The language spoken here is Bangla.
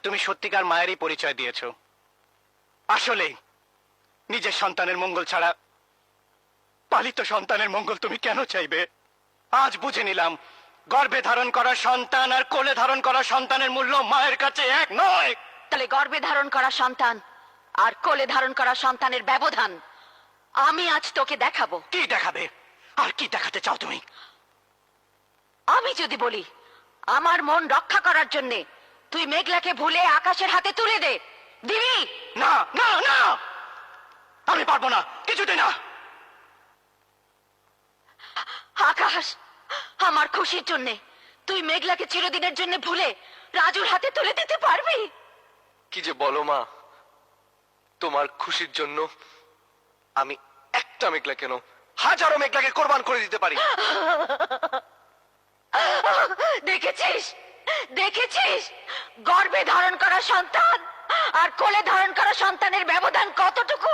তুমি সত্যিকার মায়েরই পরিচয় দিয়েছো। আসলে নিজের সন্তানের মঙ্গল ছাড়া পালিত সন্তানের মঙ্গল তুমি কেন চাইবে? আজ বুঝে নিলাম, গর্ভে ধারণ করা সন্তান আর কোলে ধারণ করা সন্তানের মূল্য মায়ের কাছে এক নয়। তাহলে গর্ভে ধারণ করা সন্তান আর কোলে ধারণ করা সন্তানের ব্যবধান আমি আজ তোকে দেখাবো। কি দেখাবে? আর কি দেখাতে চাও তুমি? আমি যদি বলি আমার মন রক্ষা করার জন্য তুই মেঘলাকে ভুলে আকাশের হাতে তুলে দে, দিবি? না না না, আমি পারবো না, কিছুতে না। আকাশ, আমার খুশির জন্য তুই মেঘলাকে চিরদিনের জন্য ভুলে রাজুর হাতে তুলে দিতে পারবি? কি যে বলো মা, তোমার খুশির জন্য আমি একটা মেঘলা কেন, হাজারো মেঘলাকে কোরবান করে দিতে পারি। দেখেছিস দেখেছিস, গর্ভে ধারণ করা সন্তান আর কোলে ধারণ করা সন্তানের ব্যবধান কতটুকু?